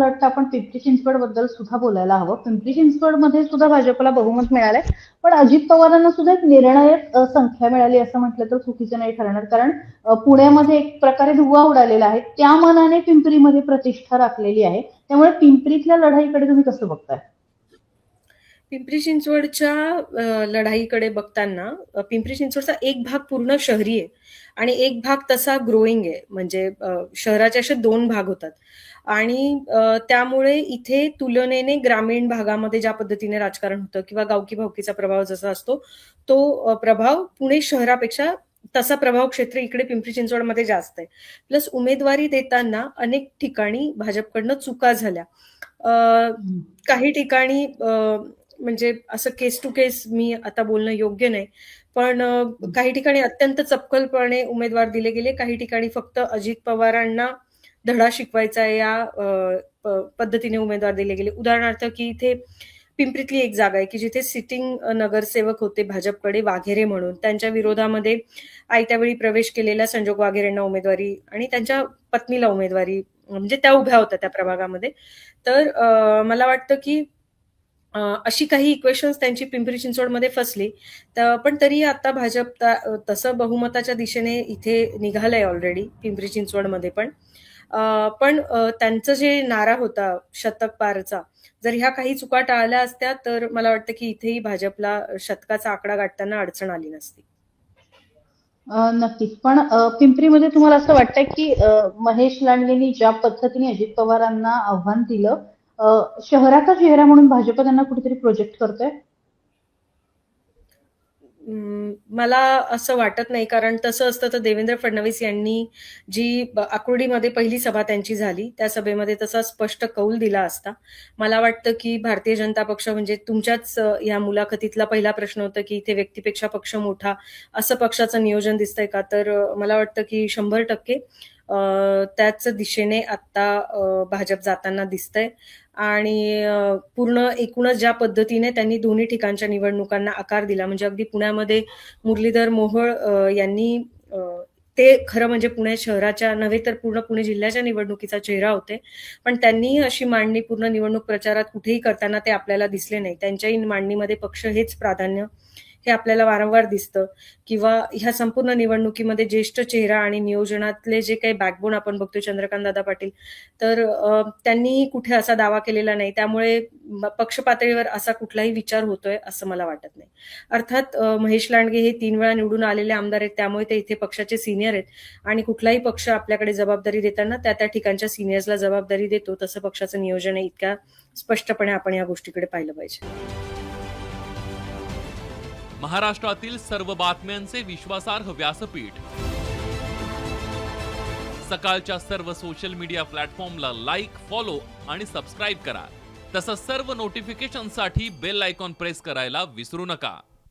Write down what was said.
वाटतं आपण पिंपरी चिंचवड बद्दल सुद्धा बोलायला हवं. पिंपरी चिंचवड मध्ये सुद्धा भाजपला बहुमत मिळालंय, पण अजित पवारांना सुद्धा एक निर्णायक संख्या मिळाली असं म्हटलं तर चुकीचं नाही ठरणार. कारण पुण्यामध्ये एक प्रकारे धुव्वा उडालेला आहे, त्या मनाने पिंपरीमध्ये प्रतिष्ठा राखलेली आहे. त्यामुळे पिंपरीतल्या लढाईकडे तुम्ही कसं बघताय? पिंपरी चिंचवडच्या लढाईकडे बघताना पिंपरी चिंचवडचा एक भाग पूर्ण शहरी आहे आणि एक भाग तसा ग्रोईंग आहे. म्हणजे शहराचे असे 2 भाग होतात आणि त्यामुळे इथे तुलनेने ग्रामीण भागामध्ये ज्या पद्धतीने राजकारण होतं किंवा गावकी भावकीचा प्रभाव जसा असतो, तो प्रभाव पुणे शहरापेक्षा तसा प्रभाव क्षेत्र इकडे पिंपरी चिंचवडमध्ये जास्त आहे. प्लस उमेदवारी देताना अनेक ठिकाणी भाजपकडनं चुका झाल्या. काही ठिकाणी म्हणजे असं केस टू केस मी आता बोलणं योग्य नाही. पण काही ठिकाणी अत्यंत चपखलपणे उमेदवार दिले गेले. काही ठिकाणी फक्त अजित पवारांना धडा शिकवायचा या पद्धतीने उमेदवार दिले गेले. उदाहरणार्थ की इथे पिंपरीतली एक जागा आहे की जिथे सिटिंग नगरसेवक होते भाजपकडे वाघेरे म्हणून. त्यांच्या विरोधामध्ये आयत्या वेळी प्रवेश केलेल्या संजोग वाघेरेंना उमेदवारी आणि त्यांच्या पत्नीला उमेदवारी म्हणजे त्या उभ्या होत्या त्या प्रभागामध्ये. तर मला वाटतं की अशी काही इक्वेशन्स त्यांची पिंपरी चिंचवडमध्ये फसली. पण तरी आता भाजप तसं बहुमताच्या दिशेने इथे निघालंय ऑलरेडी पिंपरी चिंचवडमध्ये पण. पण त्यांचं जे नारा होता शतक पारचा, जर ह्या काही चुका टाळल्या असत्या तर मला वाटतं की इथेही भाजपला शतकाचा आकडा गाठताना अडचण आली नसती. नक्कीच. पण पिंपरीमध्ये तुम्हाला असं वाटतंय की महेश लांडगेंनी ज्या पद्धतीने अजित पवारांना आव्हान दिलं, शहराचा चेहरा म्हणून भाजप त्यांना कुठेतरी प्रोजेक्ट करतोय? मला असं वाटत नाही. कारण तसं असतं तर देवेंद्र फडणवीस यांनी जी आकुर्डीमध्ये पहिली सभा त्यांची झाली, त्या सभेमध्ये तसा स्पष्ट कौल दिला असता. मला वाटतं की भारतीय जनता पक्ष म्हणजे तुमच्याच या मुलाखतीतला पहिला प्रश्न होता की इथे व्यक्तीपेक्षा पक्ष मोठा, असं पक्षाचं नियोजन दिसतंय का? तर मला वाटतं की 100% त्याच दिशेने आता भाजप जाताना दिसतंय आणि पूर्ण एकूणच ज्या पद्धतीने त्यांनी दोन्ही ठिकाणच्या निवडणुकांना आकार दिला, म्हणजे अगदी पुण्यामध्ये मुरलीधर मोहोळ यांनी ते खरं म्हणजे पुणे शहराच्या नव्हे तर पूर्ण पुणे जिल्ह्याच्या निवडणुकीचा चेहरा होते. पण त्यांनी अशी मांडणी पूर्ण निवडणूक प्रचारात कुठेही करताना ते आपल्याला दिसले नाही. त्यांच्याही मांडणीमध्ये पक्ष हेच प्राधान्य हे आपल्याला वारंवार दिसतं. किंवा ह्या संपूर्ण निवडणुकीमध्ये ज्येष्ठ चेहरा आणि नियोजनातले जे काही बॅकबोन आपण बघतोय चंद्रकांत दादा पाटील, तर त्यांनी कुठे असा दावा केलेला नाही. त्यामुळे पक्ष पातळीवर असा कुठलाही विचार होतोय असं मला वाटत नाही. अर्थात महेश लांडगे हे 3 वेळा निवडून आलेले आमदार आहेत, त्यामुळे ते इथे पक्षाचे सिनियर आहेत आणि कुठलाही पक्ष आपल्याकडे जबाबदारी देताना त्या त्या ठिकाणच्या सिनियर्सला जबाबदारी देतो. तसं पक्षाचं नियोजन आहे. इतक्या स्पष्टपणे आपण या गोष्टीकडे पाहिलं पाहिजे. महाराष्ट्रातील सर्व बातम्यांचे विश्वासार्ह व्यासपीठ, सकाळच्या सर्व सोशल मीडिया प्लॅटफॉर्मला लाईक, फॉलो आणि सबस्क्राईब करा. तसंच सर्व नोटिफिकेशनसाठी बेल आयकॉन प्रेस करायला विसरू नका.